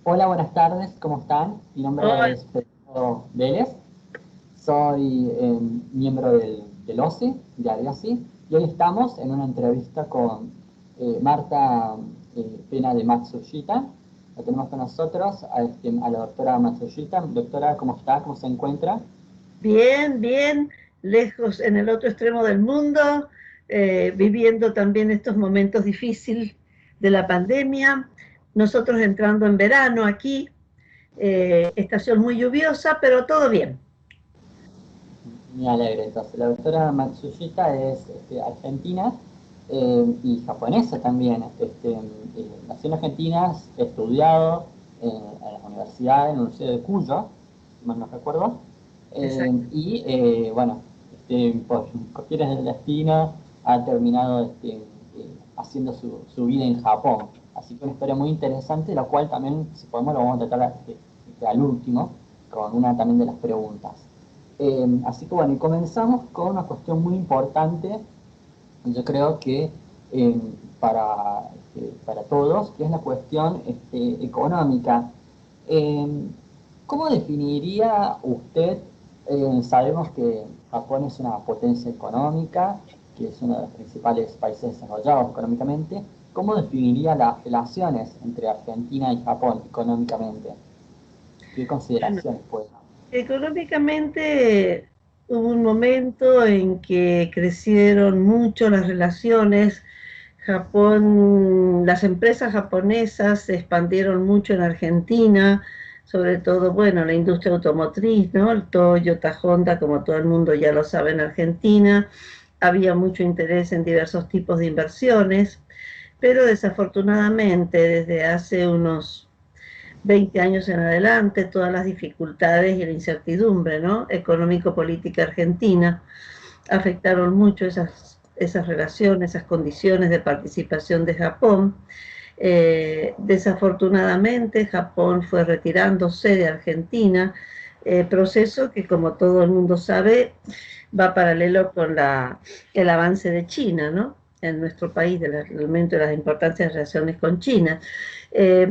Hola, buenas tardes, ¿cómo están? Mi nombre Hola. es Pedro Vélez, soy miembro del OSI, de ADIASI, y hoy estamos en una entrevista con Marta Pena de Matsushita. La tenemos con nosotros, a la doctora Matsushita. Doctora, ¿cómo está? ¿Cómo se encuentra? Bien, bien, lejos en el otro extremo del mundo, viviendo también estos momentos difíciles de la pandemia. Nosotros entrando en verano aquí, estación muy lluviosa, pero todo bien. Me alegra. Entonces, la doctora Matsushita es argentina y japonesa también. Nació en Argentina, ha estudiado en las universidades, en la Universidad de Cuyo, si mal no recuerdo. Exacto. Bueno, por cuestiones del destino, ha terminado haciendo su vida en Japón. Así que una historia muy interesante, la cual también, si podemos, lo vamos a tratar al último, con una también de las preguntas. Así que bueno, y comenzamos con una cuestión muy importante, yo creo que eh, para todos, que es la cuestión económica. Eh, ¿Cómo definiría usted, sabemos que Japón es una potencia económica, que es uno de los principales países desarrollados económicamente, ¿cómo definiría las relaciones entre Argentina y Japón económicamente? ¿Qué Bueno, consideraciones puede dar? económicamente hubo un momento en que crecieron mucho las relaciones. Japón, las empresas japonesas se expandieron mucho en Argentina, sobre todo, bueno, la industria automotriz, ¿no? El Toyota, Honda, como todo el mundo ya lo sabe en Argentina. Había mucho interés en diversos tipos de inversiones, pero desafortunadamente desde hace unos 20 años en adelante, todas las dificultades y la incertidumbre, ¿no? Económico-política argentina afectaron mucho esas relaciones, esas condiciones de participación de Japón. Desafortunadamente, Japón fue retirándose de Argentina, proceso que, como todo el mundo sabe, va paralelo con el avance de China, ¿no? En nuestro país, del aumento de las importantes relaciones con China. Eh,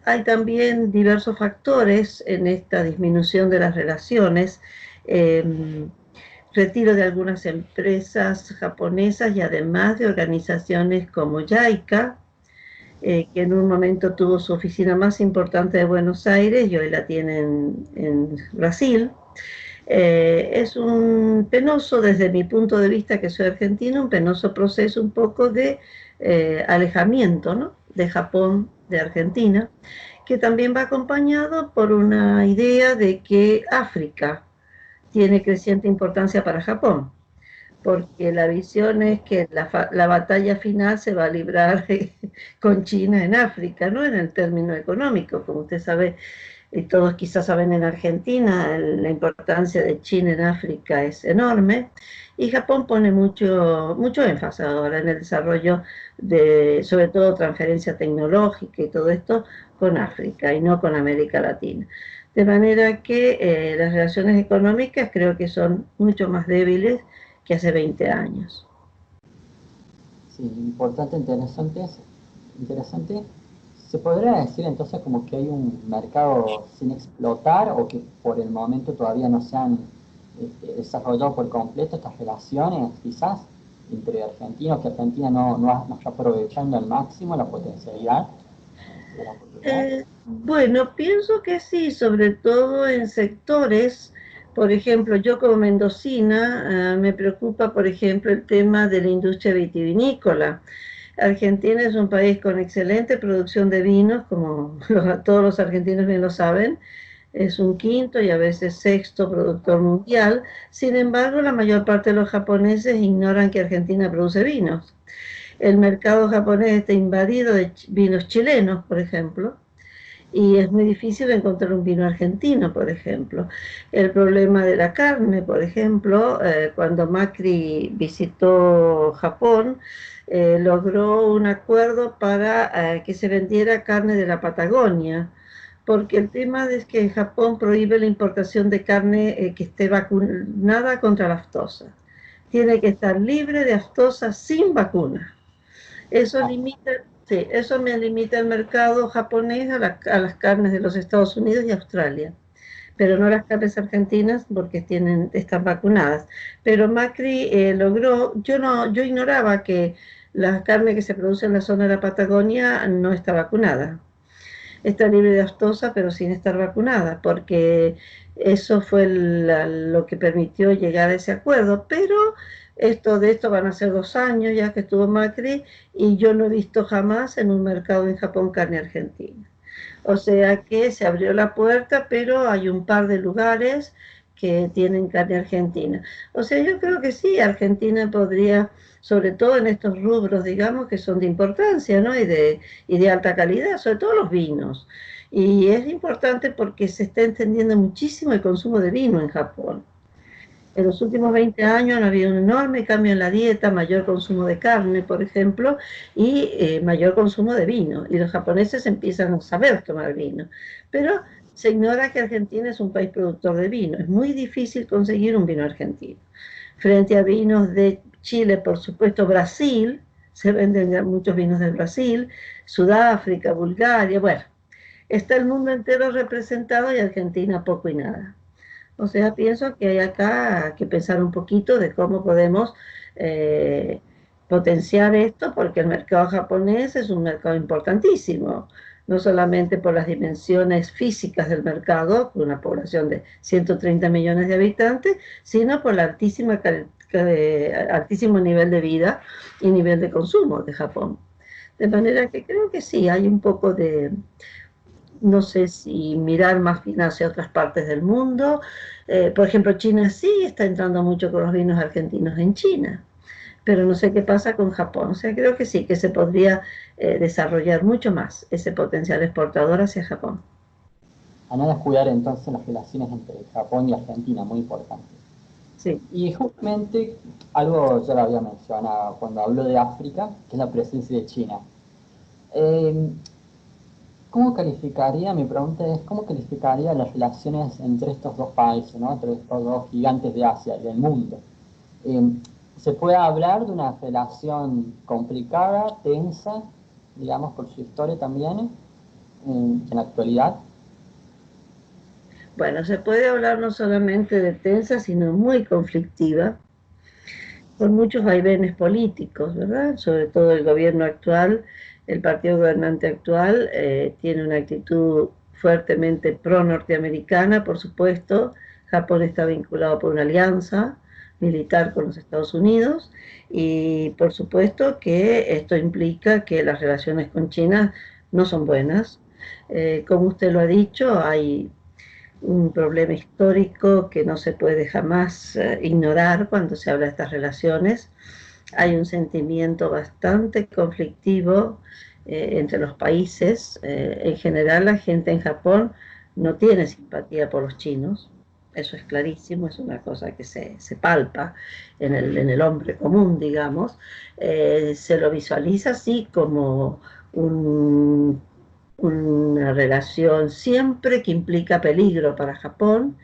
Hay también diversos factores en esta disminución de las relaciones. Eh, Retiro de algunas empresas japonesas y además de organizaciones como JICA, que en un momento tuvo su oficina más importante de Buenos Aires y hoy la tiene en Brasil. Es un penoso, desde mi punto de vista, que soy argentino, un penoso proceso un poco de alejamiento, ¿no? De Japón, de Argentina, que también va acompañado por una idea de que África tiene creciente importancia para Japón, porque la visión es que la batalla final se va a librar con China en África, no en el término económico, como usted sabe, y todos quizás saben en Argentina, la importancia de China en África es enorme, y Japón pone mucho énfasis ahora en el desarrollo de, sobre todo, transferencia tecnológica y todo esto con África y no con América Latina. De manera que las relaciones económicas creo que son mucho más débiles que hace 20 años. Sí, importante, interesante, interesante. ¿Se podría decir entonces como que hay un mercado sin explotar o que por el momento todavía no se han desarrollado por completo estas relaciones, quizás, entre argentinos, que Argentina no está aprovechando al máximo la potencialidad de la oportunidad? Bueno, pienso que sí, sobre todo en sectores, por ejemplo, yo como mendocina, me preocupa, por ejemplo, el tema de la industria vitivinícola. Argentina es un país con excelente producción de vinos, como todos los argentinos bien lo saben, es un quinto y a veces sexto productor mundial. Sin embargo, la mayor parte de los japoneses ignoran que Argentina produce vinos. El mercado japonés está invadido de vinos chilenos, por ejemplo, y es muy difícil encontrar un vino argentino, por ejemplo. El problema de la carne, por ejemplo, cuando Macri visitó Japón, logró un acuerdo para que se vendiera carne de la Patagonia, porque el tema es que Japón prohíbe la importación de carne que esté vacunada contra la aftosa. Tiene que estar libre de aftosa sin vacuna. Eso Ah, limita, Sí, eso me limita el mercado japonés a las carnes de los Estados Unidos y Australia, pero no las carnes argentinas porque están vacunadas. Pero Macri logró, yo ignoraba que la carne que se produce en la zona de la Patagonia no está vacunada. Está libre de aftosa, pero sin estar vacunada, porque eso fue lo que permitió llegar a ese acuerdo. Pero de esto van a ser 2 años ya que estuvo Macri y yo no he visto jamás en un mercado en Japón carne argentina. O sea que se abrió la puerta, pero hay un par de lugares que tienen carne argentina. O sea, yo creo que sí, Argentina podría, sobre todo en estos rubros, digamos, que son de importancia, ¿no? Y de alta calidad, sobre todo los vinos. Y es importante porque se está entendiendo muchísimo el consumo de vino en Japón. En los últimos 20 años ha habido un enorme cambio en la dieta, mayor consumo de carne, por ejemplo, y mayor consumo de vino. Y los japoneses empiezan a saber tomar vino. Pero se ignora que Argentina es un país productor de vino. Es muy difícil conseguir un vino argentino. Frente a vinos de Chile, por supuesto, Brasil, se venden muchos vinos de Brasil, Sudáfrica, Bulgaria, bueno, está el mundo entero representado y Argentina poco y nada. O sea, pienso que hay acá que pensar un poquito de cómo podemos eh, potenciar esto, porque el mercado japonés es un mercado importantísimo, no solamente por las dimensiones físicas del mercado, con una población de 130 millones de habitantes, sino por el altísimo nivel de vida y nivel de consumo de Japón. De manera que creo que sí, hay un poco de, no sé si mirar más bien hacia otras partes del mundo. Por ejemplo, China sí está entrando mucho con los vinos argentinos en China, pero no sé qué pasa con Japón. O sea, creo que sí, que se podría desarrollar mucho más ese potencial exportador hacia Japón. A no descuidar entonces las relaciones entre Japón y Argentina, muy importante. Sí. Y justamente algo ya lo había mencionado cuando hablo de África, que es la presencia de China. Eh, ¿Cómo calificaría, mi pregunta es, cómo calificaría las relaciones entre estos dos países, ¿no? Entre estos dos gigantes de Asia y del mundo? Eh, ¿Se puede hablar de una relación complicada, tensa, digamos, por su historia también, en la actualidad? Bueno, se puede hablar no solamente de tensa, sino muy conflictiva, con muchos vaivenes políticos, ¿verdad? Sobre todo el gobierno actual, el partido gobernante actual, tiene una actitud fuertemente pro-norteamericana, por supuesto. Japón está vinculado por una alianza militar con los Estados Unidos y por supuesto que esto implica que las relaciones con China no son buenas. Como usted lo ha dicho, hay un problema histórico que no se puede jamás ignorar cuando se habla de estas relaciones. Hay un sentimiento bastante conflictivo entre los países. En general, la gente en Japón no tiene simpatía por los chinos. Eso es clarísimo, es una cosa que se palpa en el hombre común, digamos. Se lo visualiza así como un una relación siempre que implica peligro para Japón.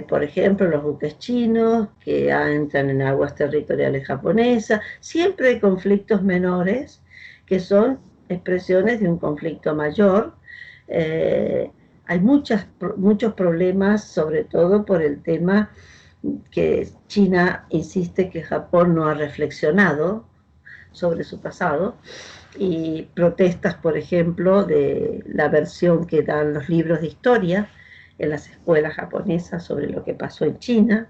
Por ejemplo, los buques chinos que entran en aguas territoriales japonesas. Siempre hay conflictos menores que son expresiones de un conflicto mayor. Hay muchos problemas, sobre todo por el tema que China insiste que Japón no ha reflexionado sobre su pasado y protestas, por ejemplo, de la versión que dan los libros de historia en las escuelas japonesas sobre lo que pasó en China.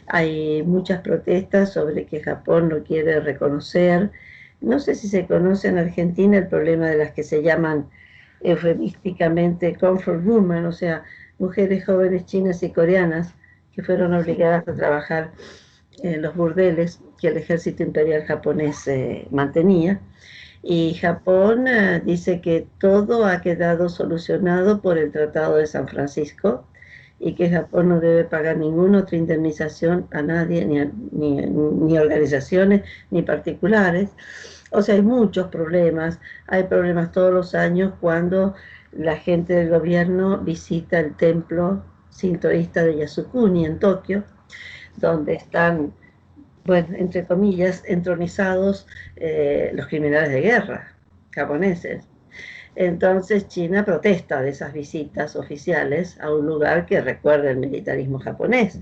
Hay muchas protestas sobre que Japón no quiere reconocer, no sé si se conoce en Argentina el problema de las que se llaman eufemísticamente comfort women, o sea, mujeres jóvenes chinas y coreanas que fueron obligadas a trabajar en los burdeles que el ejército imperial japonés mantenía. Y Japón dice que todo ha quedado solucionado por el Tratado de San Francisco y que Japón no debe pagar ninguna otra indemnización a nadie, ni organizaciones, ni particulares. O sea, hay problemas todos los años cuando la gente del gobierno visita el templo sintoísta de Yasukuni en Tokio, donde están, bueno, entre comillas, entronizados los criminales de guerra. japoneses. Entonces China protesta de esas visitas oficiales a un lugar que recuerda el militarismo japonés.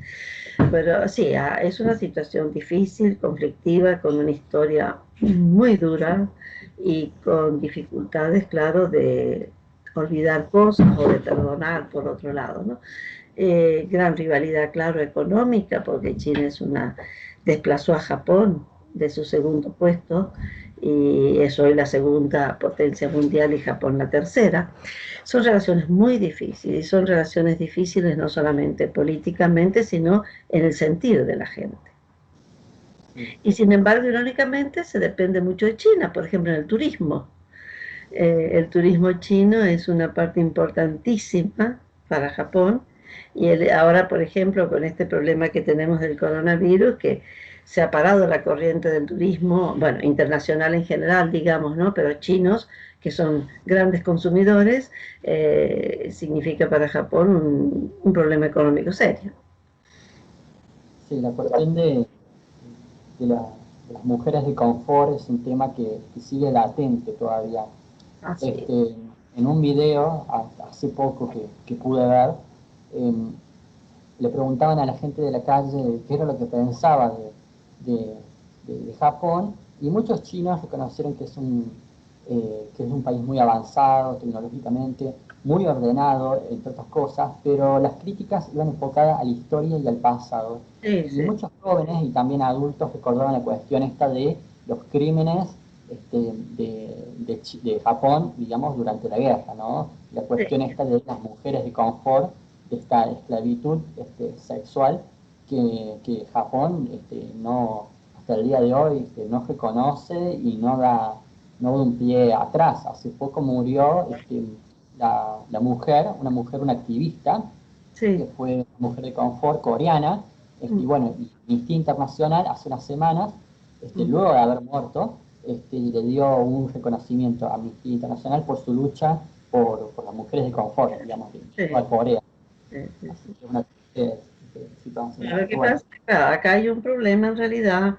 Pero sí, es una situación difícil, conflictiva, con una historia muy dura y con dificultades, claro, de olvidar cosas o de perdonar por otro lado, ¿no? Gran rivalidad, claro, económica, porque China desplazó a Japón de su segundo puesto y es hoy la segunda potencia mundial y Japón la tercera. Son relaciones muy difíciles y son relaciones difíciles no solamente políticamente, sino en el sentido de la gente. Y sin embargo, irónicamente, se depende mucho de China, por ejemplo, en el turismo. El turismo chino es una parte importantísima para Japón y ahora, por ejemplo, con este problema que tenemos del coronavirus, que se ha parado la corriente del turismo, bueno, internacional en general, digamos, ¿no? Pero chinos, que son grandes consumidores, significa para Japón un problema económico serio. Sí, la cuestión de, la, de las mujeres de confort es un tema que sigue latente todavía. Así. En un video, hace poco que pude ver, em, le preguntaban a la gente de la calle qué era lo que pensaba de, de Japón, y muchos chinos reconocieron que es un país muy avanzado tecnológicamente, muy ordenado, entre otras cosas, pero las críticas iban enfocadas a la historia y al pasado. Sí, Y sí, muchos jóvenes y también adultos recordaban la cuestión esta de los crímenes de Japón, digamos, durante la guerra, ¿no? La sí, cuestión esta de las mujeres de confort, de esta esclavitud sexual que Japón no, hasta el día de hoy no reconoce y no da un pie atrás. Hace poco murió la mujer, una activista, que sí. fue una mujer de confort coreana, y Mm, bueno, Amnistía Internacional hace unas semanas, mm. luego de haber muerto, le dio un reconocimiento a Amnistía Internacional por su lucha por las mujeres de confort, digamos, de Sí, toda Corea. sí, sí, Así sí. que es una situación Lo que actual. pasa es que acá hay un problema en realidad,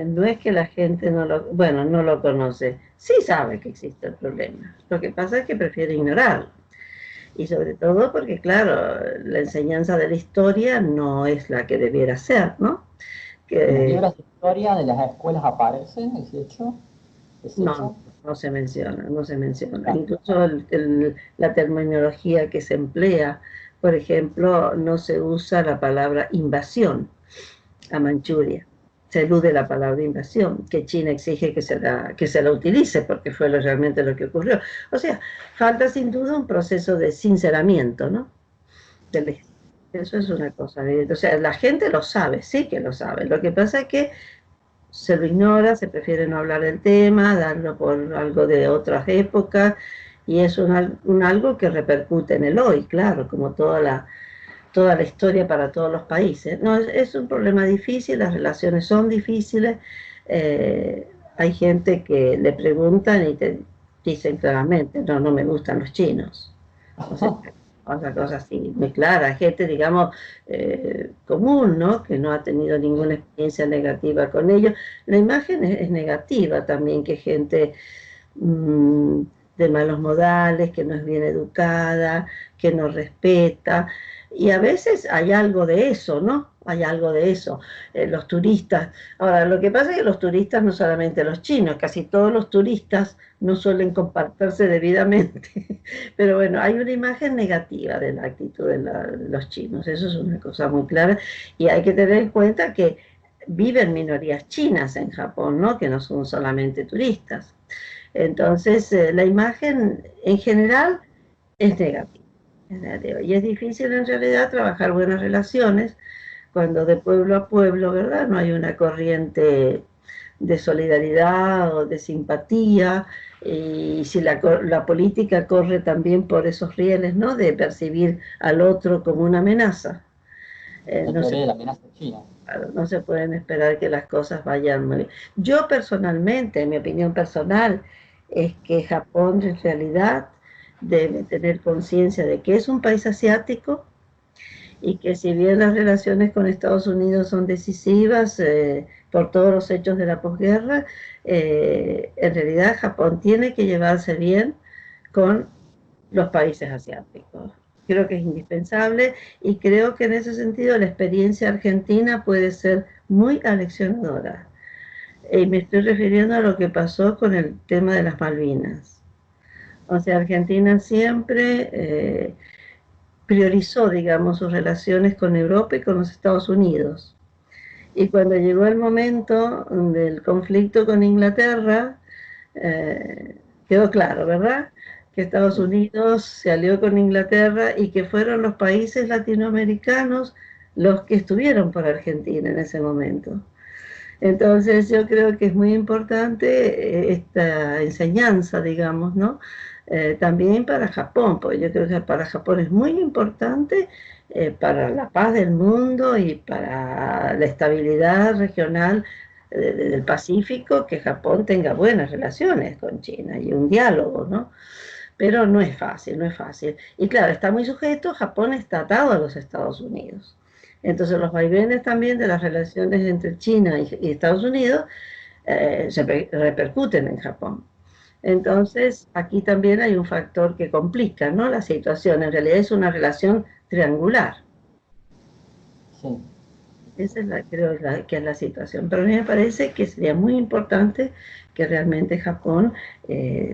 no es que la gente bueno, no lo conoce, sí sabe que existe el problema. Lo que pasa es que prefiere ignorarlo. Y sobre todo porque, claro, la enseñanza de la historia no es la que debiera ser, ¿no? En los Que libros de historia de las escuelas aparece ese no, hecho. no se menciona, no se menciona. Ah, Incluso la terminología que se emplea, por ejemplo, no se usa la palabra invasión a Manchuria. Se elude la palabra invasión, que China exige que se la utilice, porque fue realmente lo que ocurrió. O sea, falta sin duda un proceso de sinceramiento, ¿no? Del- Eso es una cosa. O sea, la gente lo sabe, sí que lo sabe. Lo que pasa es que se lo ignora, se prefiere no hablar del tema, darlo por algo de otras épocas, y es algo que repercute en el hoy, claro, como toda la historia para todos los países. No, es un problema difícil, las relaciones son difíciles. Hay gente que le preguntan y te dicen claramente, no, no me gustan los chinos. O sea, otra cosa así, muy clara, gente, digamos, común, ¿no? Que no ha tenido ninguna experiencia negativa con ellos. La imagen es negativa también, que gente mmm, de malos modales, que no es bien educada, que no respeta. Y a veces hay algo de eso, ¿no? Hay algo de eso. Los turistas. Ahora, lo que pasa es que los turistas, no solamente los chinos, casi todos los turistas no suelen comportarse debidamente. Pero bueno, hay una imagen negativa de la actitud de los chinos. Eso es una cosa muy clara. Y hay que tener en cuenta que viven minorías chinas en Japón, ¿no? Que no son solamente turistas. Entonces, la imagen en general es negativa, es negativa. Y es difícil en realidad trabajar buenas relaciones cuando de pueblo a pueblo, ¿verdad? No hay una corriente de solidaridad o de simpatía, y si la política corre también por esos rieles, ¿no? De percibir al otro como una amenaza. La No se teoría de la amenaza china. Claro, no se pueden esperar que las cosas vayan muy bien. Yo personalmente, mi opinión personal, es que Japón en realidad debe tener conciencia de que es un país asiático y que si bien las relaciones con Estados Unidos son decisivas por todos los hechos de la posguerra, en realidad Japón tiene que llevarse bien con los países asiáticos. Creo que es indispensable y creo que en ese sentido la experiencia argentina puede ser muy aleccionadora. Y me estoy refiriendo a lo que pasó con el tema de las Malvinas. O sea, Argentina siempre priorizó, digamos, sus relaciones con Europa y con los Estados Unidos. Y cuando llegó el momento del conflicto con Inglaterra, quedó claro, ¿verdad? Que Estados Unidos se alió con Inglaterra y que fueron los países latinoamericanos los que estuvieron por Argentina en ese momento. Entonces yo creo que es muy importante esta enseñanza, digamos, ¿no? También para Japón, porque yo creo que para Japón es muy importante para la paz del mundo y para la estabilidad regional del Pacífico, que Japón tenga buenas relaciones con China y un diálogo, ¿no? Pero no es fácil, no es fácil. Y claro, está muy sujeto, Japón está atado a los Estados Unidos. Entonces los vaivenes también de las relaciones entre China y Estados Unidos repercuten en Japón. Entonces aquí también hay un factor que complica, ¿no?, la situación. En realidad es una relación triangular. Sí. Esa es creo que es la situación. Pero a mí me parece que sería muy importante que realmente Japón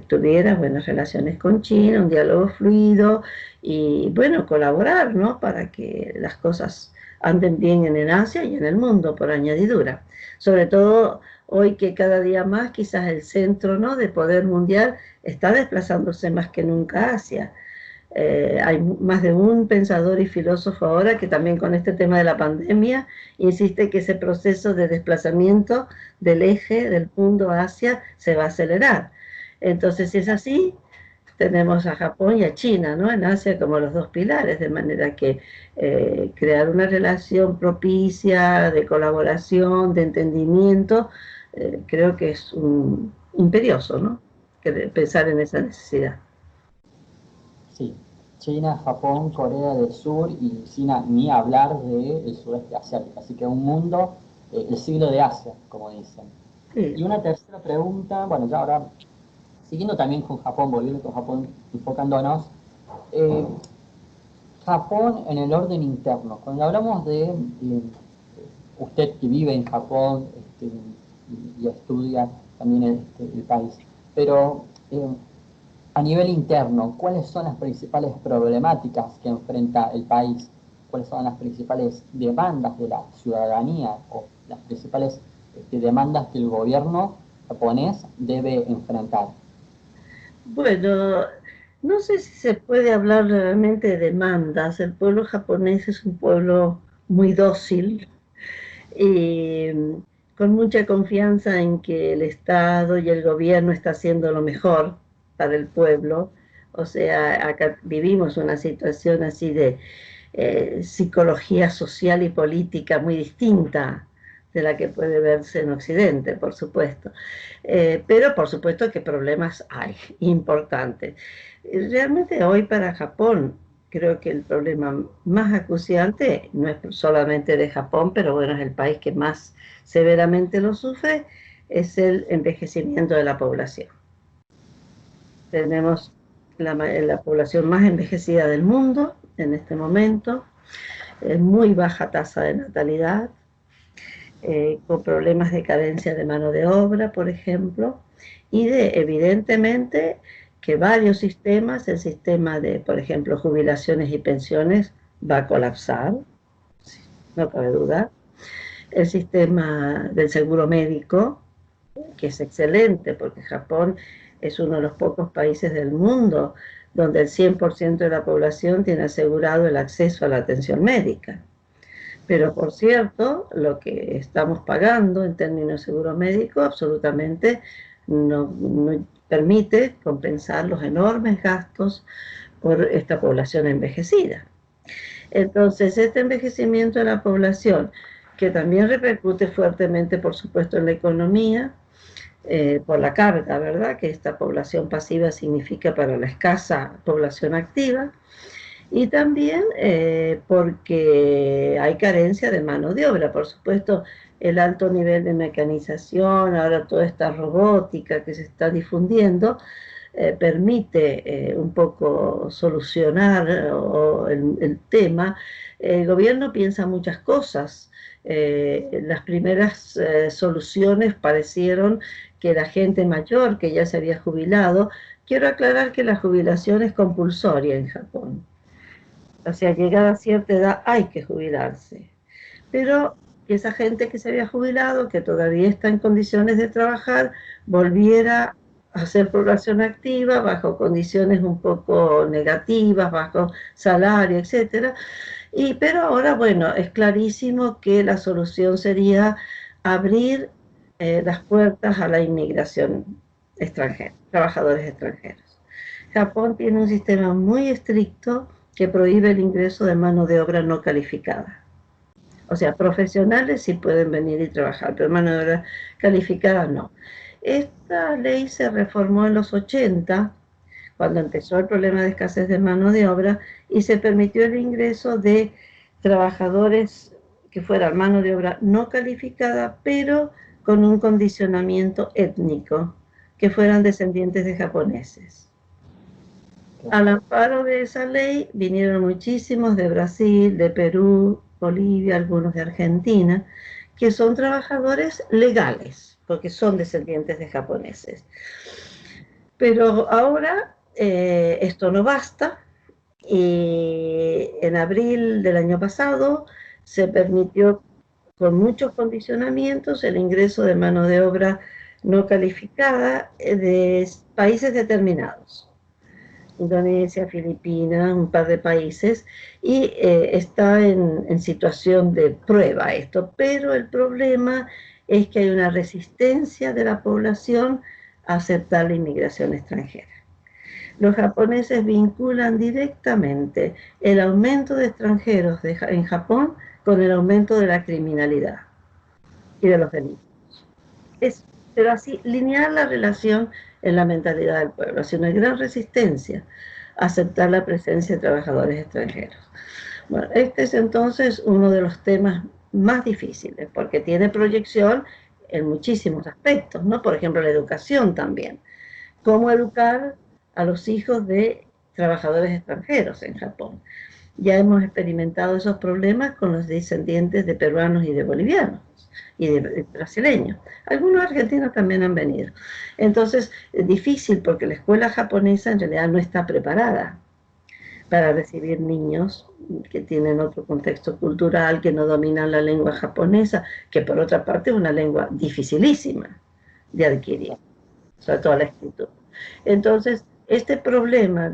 tuviera buenas relaciones con China, un diálogo fluido y, bueno, colaborar, ¿no?, para que las cosas anden bien en Asia y en el mundo, por añadidura. Sobre todo hoy que cada día más quizás el centro, ¿no?, de poder mundial está desplazándose más que nunca hacia. Hay más de un pensador y filósofo ahora que también con este tema de la pandemia insiste que ese proceso de desplazamiento del eje del mundo hacia se va a acelerar. Entonces, si es así, tenemos a Japón y a China, ¿no?, en Asia como los dos pilares, de manera que crear una relación propicia de colaboración, de entendimiento, creo que es imperioso, ¿no?, que pensar en esa necesidad. Sí, China, Japón, Corea del Sur y China, ni hablar del sureste asiático. Así que un mundo, el siglo de Asia, como dicen. Sí. Y una tercera pregunta, bueno, ya ahora, siguiendo también con Japón, volviendo con Japón, enfocándonos, eh, Japón en el orden interno. Cuando hablamos de usted que vive en Japón y estudia también el país, pero a nivel interno, ¿cuáles son las principales problemáticas que enfrenta el país? ¿Cuáles son las principales demandas de la ciudadanía o las principales demandas que el gobierno japonés debe enfrentar? Bueno, no sé si se puede hablar realmente de demandas. El pueblo japonés es un pueblo muy dócil y con mucha confianza en que el Estado y el gobierno está haciendo lo mejor para el pueblo. O sea, acá vivimos una situación así de psicología social y política muy distinta de la que puede verse en Occidente, por supuesto. Pero por supuesto que problemas hay importantes. Realmente hoy para Japón creo que el problema más acuciante no es solamente de Japón, pero bueno, es el país que más severamente lo sufre, es el envejecimiento de la población. Tenemos la población más envejecida del mundo en este momento, muy baja tasa de natalidad, con problemas de carencia de mano de obra, por ejemplo, y evidentemente, que varios sistemas, el sistema de, por ejemplo, jubilaciones y pensiones, va a colapsar, no cabe duda. El sistema del seguro médico, que es excelente, porque Japón es uno de los pocos países del mundo donde el 100% de la población tiene asegurado el acceso a la atención médica. Pero por cierto, lo que estamos pagando en términos de seguro médico absolutamente no permite compensar los enormes gastos por esta población envejecida. Entonces, este envejecimiento de la población, que también repercute fuertemente, por supuesto, en la economía, por la carga, ¿verdad?, que esta población pasiva significa para la escasa población activa, Y también porque hay carencia de mano de obra, por supuesto, el alto nivel de mecanización, ahora toda esta robótica que se está difundiendo, permite un poco solucionar el tema. El gobierno piensa muchas cosas. Las primeras soluciones parecieron que la gente mayor que ya se había jubilado, quiero aclarar que la jubilación es compulsoria en Japón. O sea, llegada a cierta edad hay que jubilarse. Pero que esa gente que se había jubilado, que todavía está en condiciones de trabajar, volviera a hacer población activa bajo condiciones un poco negativas, bajo salario, etcétera. Pero ahora, bueno, es clarísimo que la solución sería abrir las puertas a la inmigración extranjera, trabajadores extranjeros. Japón tiene un sistema muy estricto que prohíbe el ingreso de mano de obra no calificada. O sea, profesionales sí pueden venir y trabajar, pero mano de obra calificada no. Esta ley se reformó en los 80, cuando empezó el problema de escasez de mano de obra, y se permitió el ingreso de trabajadores que fueran mano de obra no calificada, pero con un condicionamiento étnico, que fueran descendientes de japoneses. Al amparo de esa ley vinieron muchísimos de Brasil, de Perú, Bolivia, algunos de Argentina, que son trabajadores legales, porque son descendientes de japoneses. Pero ahora esto no basta, y en abril del año pasado se permitió con muchos condicionamientos el ingreso de mano de obra no calificada de países determinados. Indonesia, Filipinas, un par de países, y está en situación de prueba esto, pero el problema es que hay una resistencia de la población a aceptar la inmigración extranjera. Los japoneses vinculan directamente el aumento de extranjeros en Japón con el aumento de la criminalidad y de los delitos. Pero así, lineal la relación en la mentalidad del pueblo, así una gran resistencia a aceptar la presencia de trabajadores extranjeros. Bueno, este es entonces uno de los temas más difíciles, porque tiene proyección en muchísimos aspectos, ¿no? Por ejemplo, la educación también. ¿Cómo educar a los hijos de trabajadores extranjeros en Japón? Ya hemos experimentado esos problemas con los descendientes de peruanos y de bolivianos y de brasileños. Algunos argentinos también han venido. Entonces, es difícil porque la escuela japonesa en realidad no está preparada para recibir niños que tienen otro contexto cultural, que no dominan la lengua japonesa, que por otra parte es una lengua dificilísima de adquirir, sobre todo la escritura. Entonces, este problema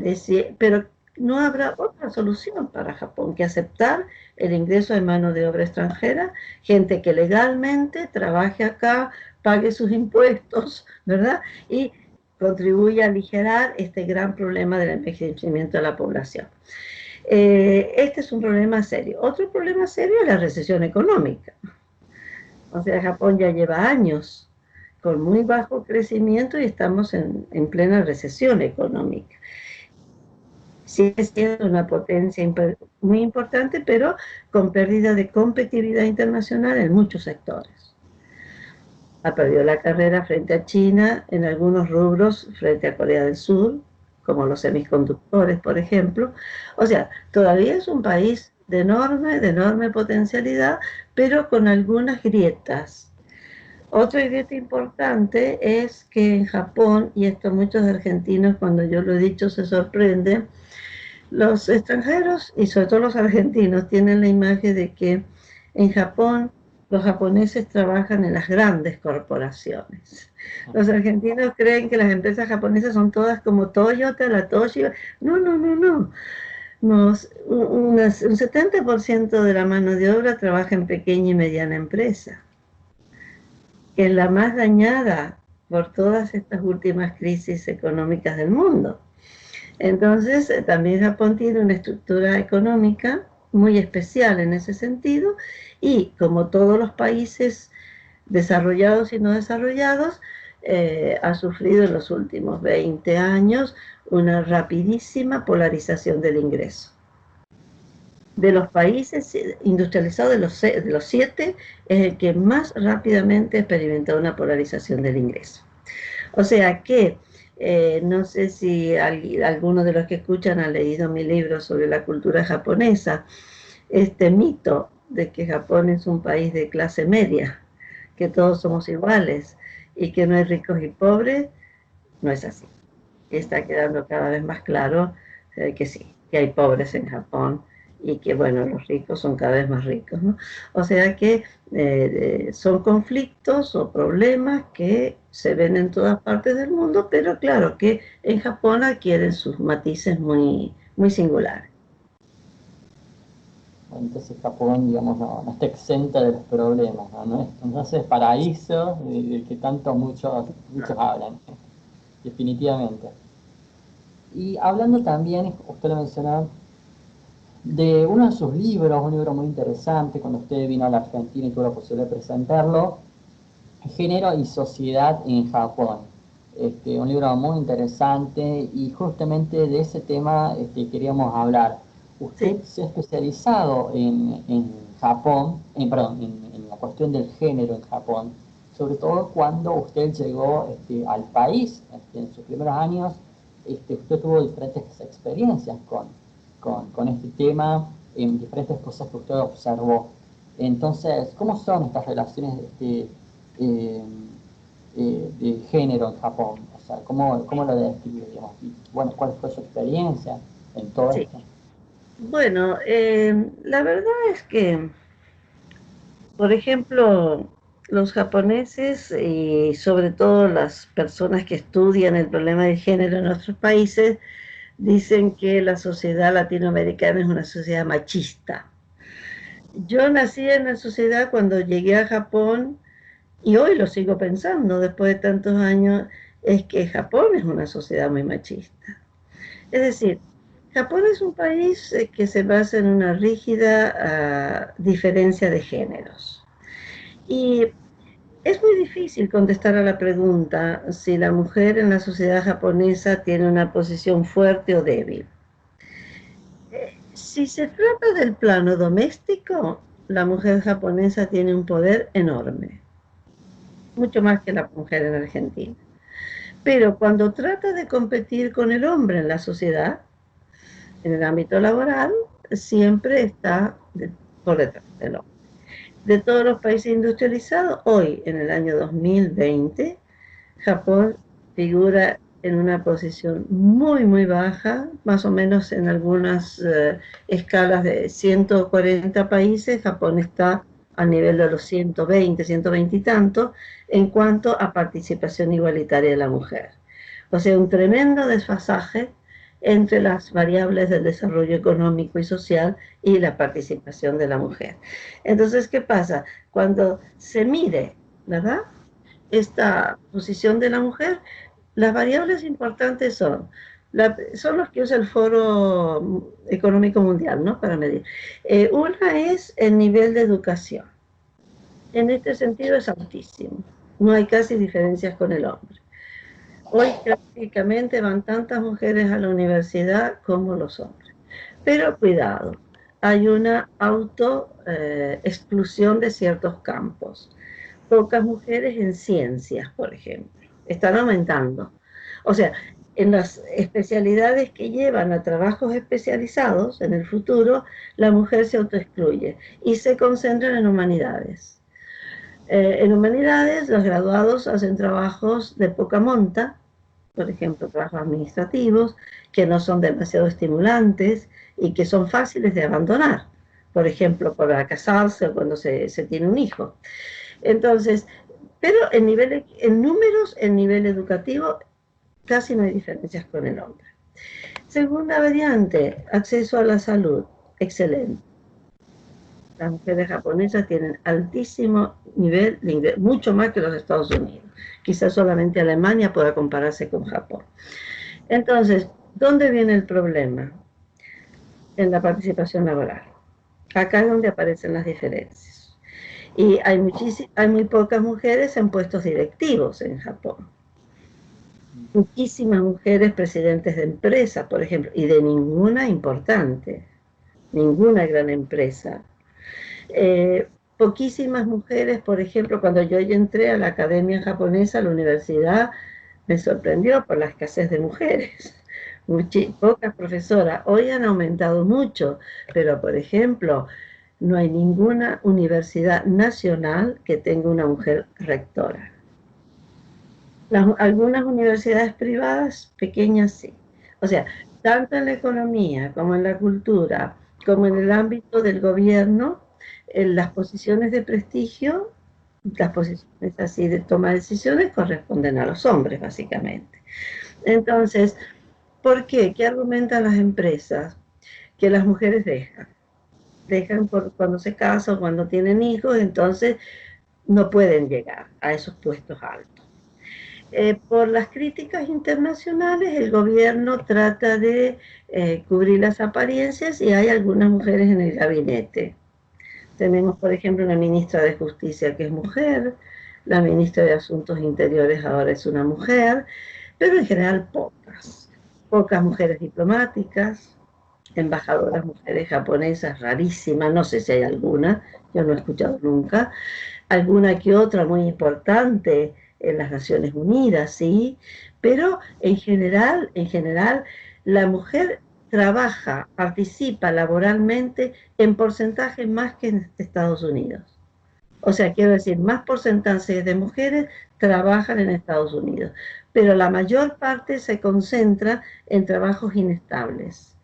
pero no habrá otra solución para Japón que aceptar el ingreso de mano de obra extranjera, gente que legalmente trabaje acá, pague sus impuestos, ¿verdad? Y contribuye a aligerar este gran problema del envejecimiento de la población. Este es un problema serio. Otro problema serio es la recesión económica. O sea, Japón ya lleva años con muy bajo crecimiento y estamos en plena recesión económica. Sigue siendo una potencia muy importante, pero con pérdida de competitividad internacional en muchos sectores. Ha perdido la carrera frente a China, en algunos rubros frente a Corea del Sur, como los semiconductores, por ejemplo. O sea, todavía es un país de enorme potencialidad, pero con algunas grietas. Otra grieta importante es que en Japón, y esto muchos argentinos cuando yo lo he dicho se sorprenden, los extranjeros y sobre todo los argentinos tienen la imagen de que en Japón los japoneses trabajan en las grandes corporaciones. Los argentinos creen que las empresas japonesas son todas como Toyota, la Toshiba. No. Un 70% de la mano de obra trabaja en pequeña y mediana empresa, que es la más dañada por todas estas últimas crisis económicas del mundo. Entonces, también Japón tiene una estructura económica muy especial en ese sentido y como todos los países desarrollados y no desarrollados, ha sufrido en los últimos 20 años una rapidísima polarización del ingreso. De los países industrializados, de los 7, es el que más rápidamente experimentó una polarización del ingreso. O sea que, no sé si alguno de los que escuchan ha leído mi libro sobre la cultura japonesa, este mito de que Japón es un país de clase media, que todos somos iguales y que no hay ricos y pobres, no es así. Está quedando cada vez más claro que sí, que hay pobres en Japón y que, bueno, los ricos son cada vez más ricos, ¿no? O sea que son conflictos o problemas que se ven en todas partes del mundo, pero claro que en Japón adquieren sus matices muy, muy singulares. Entonces Japón, digamos, no está exenta de los problemas, ¿no? Entonces paraíso del que tanto muchos hablan, definitivamente. Y hablando también, usted lo mencionaba, de uno de sus libros, un libro muy interesante, cuando usted vino a la Argentina y tuvo la posibilidad de presentarlo, Género y Sociedad en Japón. Un libro muy interesante y justamente de ese tema queríamos hablar. Sí, Usted se ha especializado en Japón, perdón, en la cuestión del género en Japón, sobre todo cuando usted llegó al país, en sus primeros años, usted tuvo diferentes experiencias con este tema, en diferentes cosas que usted observó. Entonces, ¿cómo son estas relaciones eh, de género en Japón? O sea, ¿cómo lo describe, digamos? Y, bueno, ¿cuál fue su experiencia en todo sí. esto? Bueno, la verdad es que, por ejemplo, los japoneses y sobre todo las personas que estudian el problema del género en nuestros países dicen que la sociedad latinoamericana es una sociedad machista. Yo nací en la sociedad cuando llegué a Japón y hoy lo sigo pensando después de tantos años, es que Japón es una sociedad muy machista. Es decir, Japón es un país que se basa en una rígida diferencia de géneros. Y es muy difícil contestar a la pregunta si la mujer en la sociedad japonesa tiene una posición fuerte o débil. Si se trata del plano doméstico, la mujer japonesa tiene un poder enorme, mucho más que la mujer en Argentina. Pero cuando trata de competir con el hombre en la sociedad, en el ámbito laboral, siempre está por detrás del hombre. De todos los países industrializados, hoy, en el año 2020, Japón figura en una posición muy, muy baja, más o menos en algunas escalas de 140 países, Japón está a nivel de los 120, 120 y tanto, en cuanto a participación igualitaria de la mujer. O sea, un tremendo desfasaje entre las variables del desarrollo económico y social y la participación de la mujer. Entonces, ¿qué pasa? Cuando se mide, ¿verdad?, esta posición de la mujer, las variables importantes son los que usa el Foro Económico Mundial, ¿no?, para medir. Una es el nivel de educación. En este sentido es altísimo. No hay casi diferencias con el hombre. Hoy prácticamente van tantas mujeres a la universidad como los hombres. Pero cuidado, hay una exclusión de ciertos campos. Pocas mujeres en ciencias, por ejemplo. Están aumentando. O sea, en las especialidades que llevan a trabajos especializados en el futuro, la mujer se autoexcluye y se concentran en humanidades. En humanidades, los graduados hacen trabajos de poca monta, por ejemplo, trabajos administrativos, que no son demasiado estimulantes y que son fáciles de abandonar, por ejemplo, para casarse o cuando se tiene un hijo. Entonces, pero en números, en nivel educativo, casi no hay diferencias con el hombre. Segunda variante, acceso a la salud, excelente. Las mujeres japonesas tienen altísimo nivel de ingreso, mucho más que los Estados Unidos. Quizás solamente Alemania pueda compararse con Japón. Entonces, ¿dónde viene el problema? En la participación laboral. Acá es donde aparecen las diferencias. Y hay muy pocas mujeres en puestos directivos en Japón. Muchísimas mujeres presidentes de empresas, por ejemplo, y de ninguna importante. ninguna gran empresa. Poquísimas mujeres, por ejemplo, cuando yo ya entré a la academia japonesa, a la universidad, me sorprendió por la escasez de mujeres. Pocas profesoras. Hoy han aumentado mucho, pero por ejemplo, no hay ninguna universidad nacional que tenga una mujer rectora. Algunas universidades privadas, pequeñas, sí. O sea, tanto en la economía como en la cultura, como en el ámbito del gobierno, en las posiciones de prestigio, las posiciones así de toma de decisiones corresponden a los hombres, básicamente. Entonces, ¿por qué? ¿Qué argumentan las empresas? Que las mujeres dejan cuando se casan o cuando tienen hijos, entonces no pueden llegar a esos puestos altos. Por las críticas internacionales, el gobierno trata de cubrir las apariencias y hay algunas mujeres en el gabinete. Tenemos, por ejemplo, una ministra de Justicia que es mujer, la ministra de Asuntos Interiores ahora es una mujer, pero en general pocas mujeres diplomáticas, embajadoras mujeres japonesas rarísimas, no sé si hay alguna, yo no he escuchado nunca, alguna que otra muy importante en las Naciones Unidas, sí, pero en general, la mujer trabaja, participa laboralmente en porcentaje más que en Estados Unidos. O sea, quiero decir, más porcentajes de mujeres trabajan en Estados Unidos, pero la mayor parte se concentra en trabajos inestables,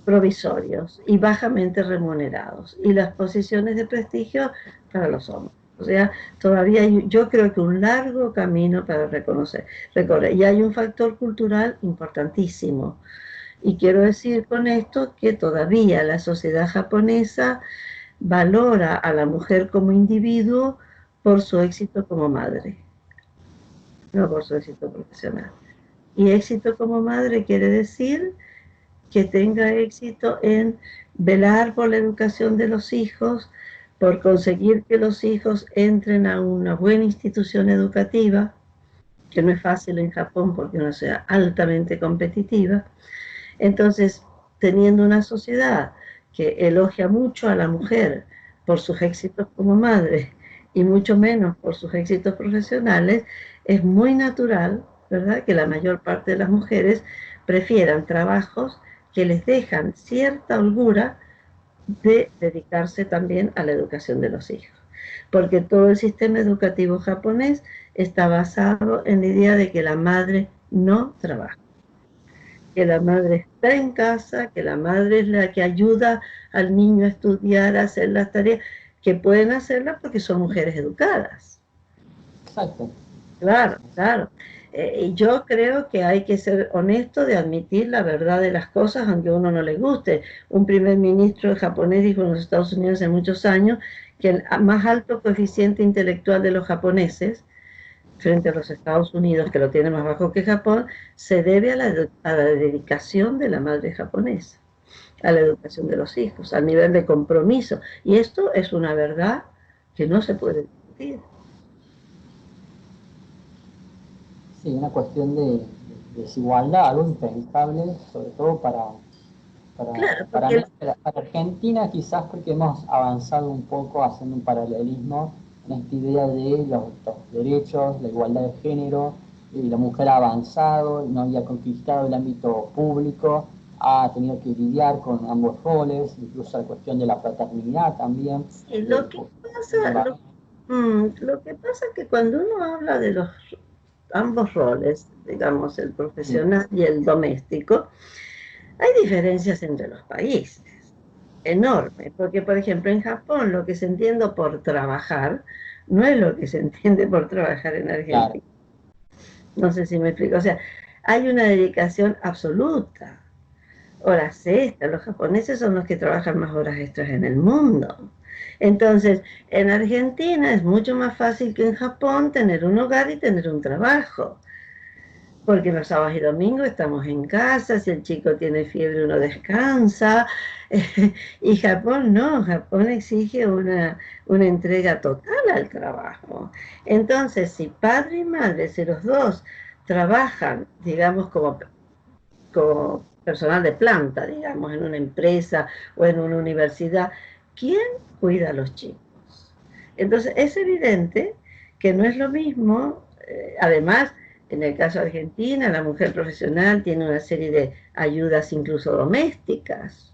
provisorios y bajamente remunerados, y las posiciones de prestigio para los hombres. O sea, todavía yo creo que un largo camino para recorrer. Y hay un factor cultural importantísimo. Y quiero decir con esto que todavía la sociedad japonesa valora a la mujer como individuo por su éxito como madre, no por su éxito profesional. Y éxito como madre quiere decir que tenga éxito en velar por la educación de los hijos, por conseguir que los hijos entren a una buena institución educativa, que no es fácil en Japón porque es una sociedad altamente competitiva. Entonces, teniendo una sociedad que elogia mucho a la mujer por sus éxitos como madre y mucho menos por sus éxitos profesionales, es muy natural, ¿verdad?, que la mayor parte de las mujeres prefieran trabajos que les dejan cierta holgura de dedicarse también a la educación de los hijos. Porque todo el sistema educativo japonés está basado en la idea de que la madre no trabaja, que la madre está en casa, que la madre es la que ayuda al niño a estudiar, a hacer las tareas, que pueden hacerlas porque son mujeres educadas. Exacto. Claro, claro. Y yo creo que hay que ser honesto de admitir la verdad de las cosas, aunque a uno no le guste. Un primer ministro japonés dijo en los Estados Unidos hace muchos años que el más alto coeficiente intelectual de los japoneses frente a los Estados Unidos, que lo tiene más bajo que Japón, se debe a la dedicación de la madre japonesa, a la educación de los hijos, al nivel de compromiso. Y esto es una verdad que no se puede discutir. Sí, una cuestión de desigualdad, algo impensable, sobre todo Claro, para, porque para Argentina, quizás porque hemos avanzado un poco haciendo un paralelismo en esta idea de los derechos, la igualdad de género, y la mujer ha avanzado, no había conquistado el ámbito público, ha tenido que lidiar con ambos roles, incluso la cuestión de la paternidad también. sí, lo que pasa es que cuando uno habla de los ambos roles, digamos, el profesional y el doméstico, hay diferencias entre los países, enormes, porque por ejemplo en Japón lo que se entiende por trabajar no es lo que se entiende por trabajar en Claro, Argentina. No sé si me explico, o sea, hay una dedicación absoluta, horas extras, los japoneses son los que trabajan más horas extras en el mundo. Entonces, en Argentina es mucho más fácil que en Japón tener un hogar y tener un trabajo. Porque los sábados y domingos estamos en casa, si el chico tiene fiebre uno descansa, y Japón no, Japón exige una entrega total al trabajo. Entonces, si padre y madre, si los dos trabajan, digamos, como como personal de planta, digamos, en una empresa o en una universidad. ¿Quién cuida a los chicos? Entonces, es evidente que no es lo mismo, además, en el caso de Argentina, la mujer profesional tiene una serie de ayudas incluso domésticas.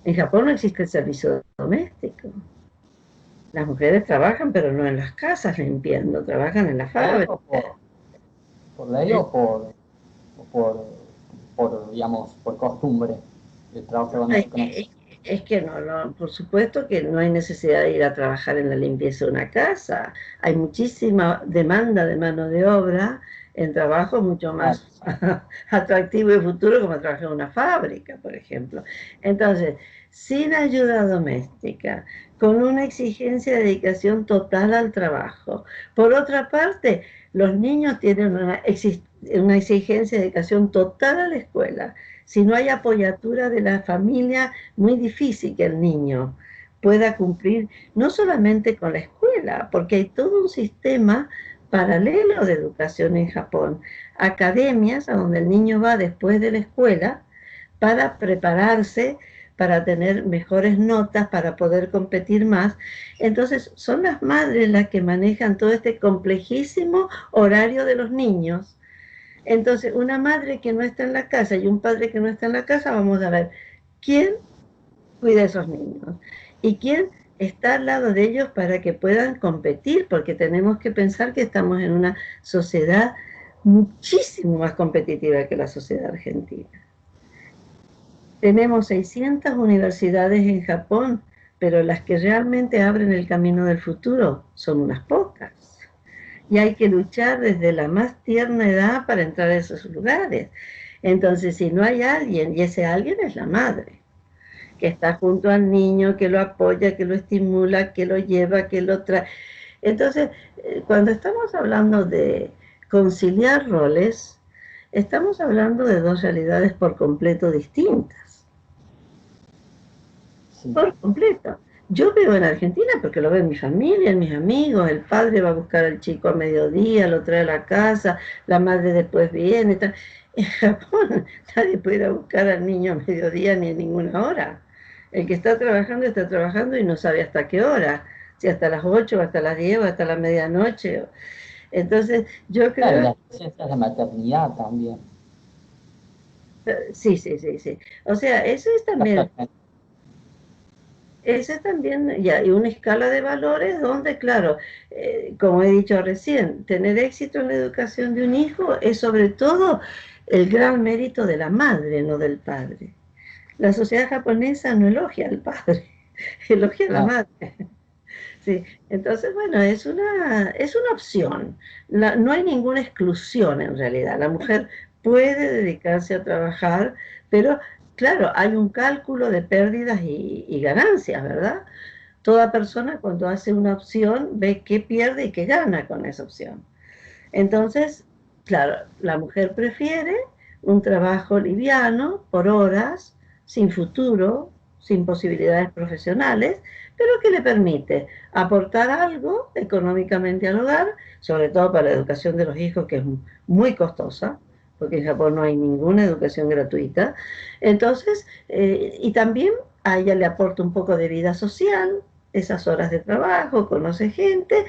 En Japón no existe el servicio doméstico. Las mujeres trabajan, pero no en las casas limpiando, trabajan en la fábrica. ¿Por ley o digamos, por costumbre el trabajo doméstico? Es que no, no, por supuesto que no hay necesidad de ir a trabajar en la limpieza de una casa. Hay muchísima demanda de mano de obra en trabajo mucho más atractivo y futuro como trabajar en una fábrica, por ejemplo. Entonces, sin ayuda doméstica, con una exigencia de dedicación total al trabajo. Por otra parte, los niños tienen una exigencia de dedicación total a la escuela. Si no hay apoyatura de la familia, muy difícil que el niño pueda cumplir no solamente con la escuela, porque hay todo un sistema paralelo de educación en Japón, academias a donde el niño va después de la escuela para prepararse, para tener mejores notas, para poder competir más. Entonces son las madres las que manejan todo este complejísimo horario de los niños. Entonces, una madre que no está en la casa y un padre que no está en la casa, vamos a ver quién cuida a esos niños y quién está al lado de ellos para que puedan competir, porque tenemos que pensar que estamos en una sociedad muchísimo más competitiva que la sociedad argentina. Tenemos 600 universidades en Japón, pero las que realmente abren el camino del futuro son unas pocas. Y hay que luchar desde la más tierna edad para entrar a esos lugares. Entonces, si no hay alguien, y ese alguien es la madre, que está junto al niño, que lo apoya, que lo estimula, que lo lleva, que lo trae. Entonces, cuando estamos hablando de conciliar roles, estamos hablando de dos realidades por completo distintas. Sí. Por completo. Yo veo en Argentina, porque lo veo en mi familia, en mis amigos, el padre va a buscar al chico a mediodía, lo trae a la casa, la madre después viene. Tal. En Japón nadie puede ir a buscar al niño a mediodía ni en ninguna hora. El que está trabajando y no sabe hasta qué hora, si hasta las 8 o hasta las 10 o hasta la medianoche. Entonces, yo creo... Claro, las ciencias de maternidad también. Sí. O sea, eso es también... Esa es también ya, y una escala de valores donde, claro, como he dicho recién, tener éxito en la educación de un hijo es sobre todo el gran mérito de la madre, no del padre. La sociedad japonesa no elogia al padre, elogia a la madre. Sí, entonces, bueno, es una opción. No hay ninguna exclusión en realidad. La mujer puede dedicarse a trabajar, pero claro, hay un cálculo de pérdidas y ganancias, ¿verdad? Toda persona cuando hace una opción ve qué pierde y qué gana con esa opción. Entonces, claro, la mujer prefiere un trabajo liviano, por horas, sin futuro, sin posibilidades profesionales, pero que le permite aportar algo económicamente al hogar, sobre todo para la educación de los hijos, que es muy costosa, porque en Japón no hay ninguna educación gratuita. Entonces, y también a ella le aporta un poco de vida social, esas horas de trabajo, conoce gente,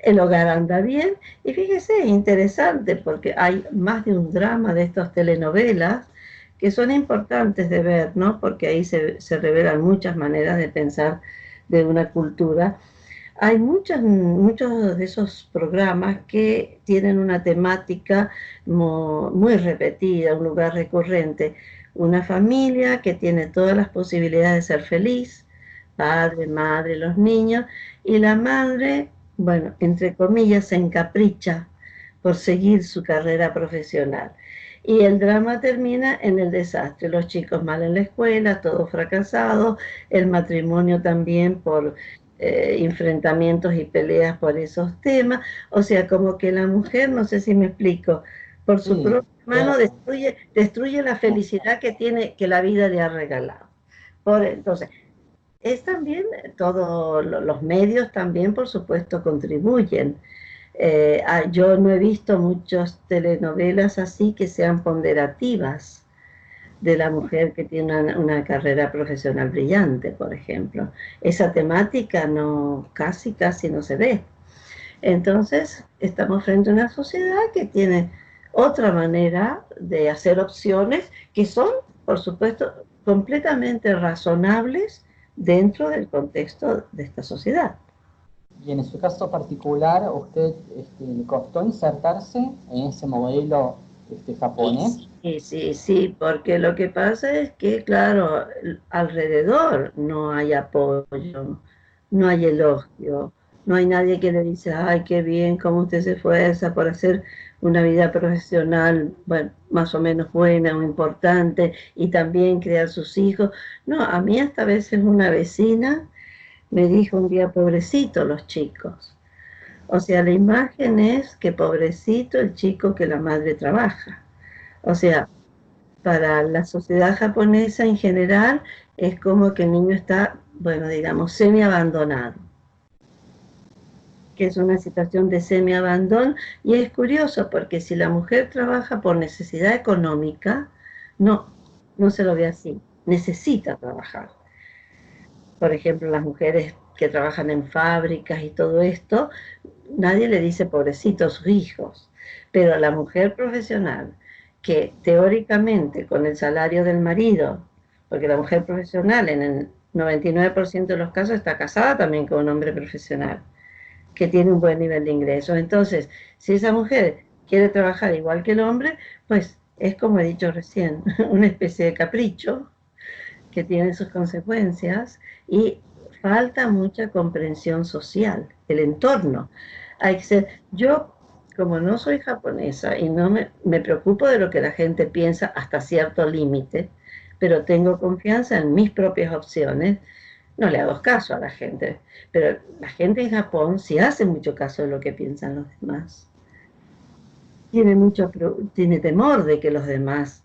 el hogar anda bien, y fíjese, es interesante porque hay más de un drama de estas telenovelas que son importantes de ver, ¿no? Porque ahí se revelan muchas maneras de pensar de una cultura. Hay muchos de esos programas que tienen una temática muy repetida, un lugar recurrente. Una familia que tiene todas las posibilidades de ser feliz, padre, madre, los niños, y la madre, bueno, entre comillas, se encapricha por seguir su carrera profesional. Y el drama termina en el desastre, los chicos mal en la escuela, todos fracasados, el matrimonio también por enfrentamientos y peleas por esos temas, o sea, como que la mujer, no sé si me explico, por su propia mano destruye la felicidad que la vida le ha regalado. Entonces, es también, todos los medios también, por supuesto, contribuyen. Yo no he visto muchas telenovelas así que sean ponderativas de la mujer que tiene una carrera profesional brillante, por ejemplo. Esa temática no, casi no se ve. Entonces, estamos frente a una sociedad que tiene otra manera de hacer opciones que son, por supuesto, completamente razonables dentro del contexto de esta sociedad. Y en su caso particular, ¿a usted le costó insertarse en ese modelo japonés? Sí, porque lo que pasa es que, claro, alrededor no hay apoyo, no hay elogio, no hay nadie que le dice, ay, qué bien, cómo usted se esfuerza por hacer una vida profesional, bueno, más o menos buena o importante, y también criar sus hijos. No, a mí hasta a veces una vecina me dijo un día, pobrecito los chicos. O sea, la imagen es que pobrecito el chico que la madre trabaja. O sea, para la sociedad japonesa en general es como que el niño está, bueno, digamos, semi-abandonado, que es una situación de semi-abandono, y es curioso porque si la mujer trabaja por necesidad económica, no, no se lo ve así, necesita trabajar. Por ejemplo, las mujeres que trabajan en fábricas y todo esto, nadie le dice pobrecito a sus hijos, pero la mujer profesional que teóricamente con el salario del marido, porque la mujer profesional en el 99% de los casos está casada también con un hombre profesional que tiene un buen nivel de ingresos. Entonces, si esa mujer quiere trabajar igual que el hombre, pues es como he dicho recién, una especie de capricho que tiene sus consecuencias y falta mucha comprensión social, el entorno. Hay que ser, yo como no soy japonesa y no me preocupo de lo que la gente piensa hasta cierto límite, pero tengo confianza en mis propias opciones, no le hago caso a la gente, pero la gente en Japón sí hace mucho caso de lo que piensan los demás. Tiene temor de que los demás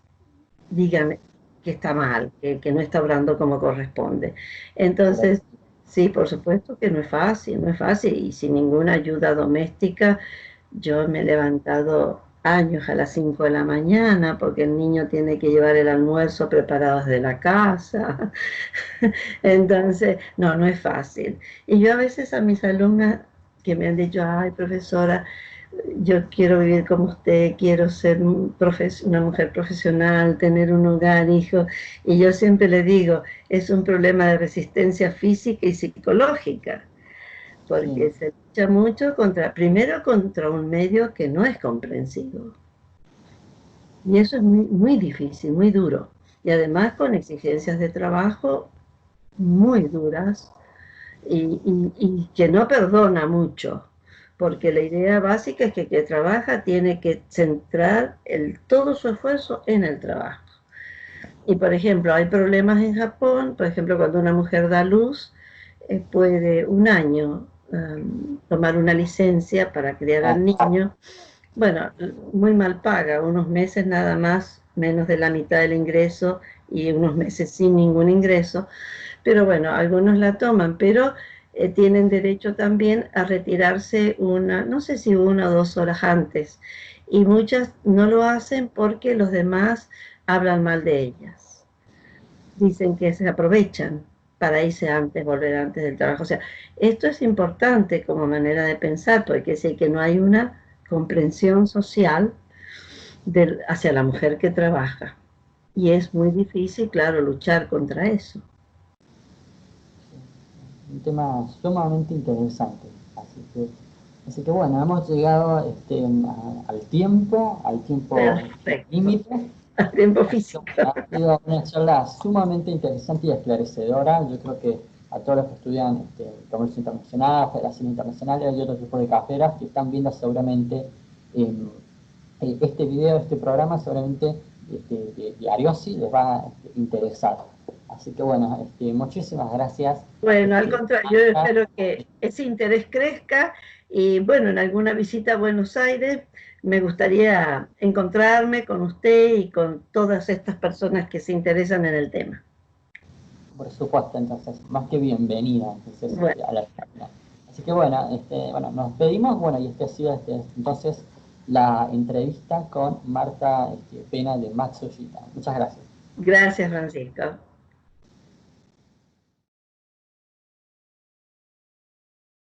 digan que está mal, que no está obrando como corresponde. Entonces, sí, por supuesto que no es fácil, no es fácil, y sin ninguna ayuda doméstica, yo me he levantado años a las 5 de la mañana porque el niño tiene que llevar el almuerzo preparado desde la casa. Entonces, no, no es fácil. Y yo a veces a mis alumnas que me han dicho, ay, profesora, yo quiero vivir como usted, quiero ser una mujer profesional, tener un hogar, hijo. Y yo siempre le digo, es un problema de resistencia física y psicológica, porque Sí. se lucha mucho primero contra un medio que no es comprensivo. Y eso es muy difícil, muy duro. Y además con exigencias de trabajo muy duras y que no perdona mucho, porque la idea básica es que el que trabaja tiene que centrar todo su esfuerzo en el trabajo. Y por ejemplo, hay problemas en Japón, por ejemplo, cuando una mujer da luz, puede un año tomar una licencia para criar Ah, al niño. Bueno, muy mal paga, unos meses nada más, menos de la mitad del ingreso y unos meses sin ningún ingreso, pero bueno, algunos la toman, pero tienen derecho también a retirarse no sé si 1 o 2 horas antes, y muchas no lo hacen porque los demás hablan mal de ellas. Dicen que se aprovechan para irse antes, volver antes del trabajo. O sea, esto es importante como manera de pensar, porque sé que no hay una comprensión social hacia la mujer que trabaja. Y es muy difícil, claro, luchar contra eso. un tema sumamente interesante. Así que bueno, hemos llegado al tiempo Perfecto. límite. A tiempo Ha físico. sido una charla sumamente interesante y esclarecedora. Yo creo que a todos los que estudian comercio internacional, relaciones internacionales y otro tipo de carreras que están viendo seguramente este video, este programa, seguramente de Ariosi les va a interesar. Así que bueno, muchísimas gracias. Bueno, al contrario, yo espero que ese interés crezca y bueno, en alguna visita a Buenos Aires me gustaría encontrarme con usted y con todas estas personas que se interesan en el tema. Por supuesto, entonces, más que bienvenida entonces, Bueno, a la charla. Así que bueno, bueno, nos despedimos, bueno, y este ha sido entonces la entrevista con Marta Pena de Matsushita. Muchas gracias. Gracias, Francisco.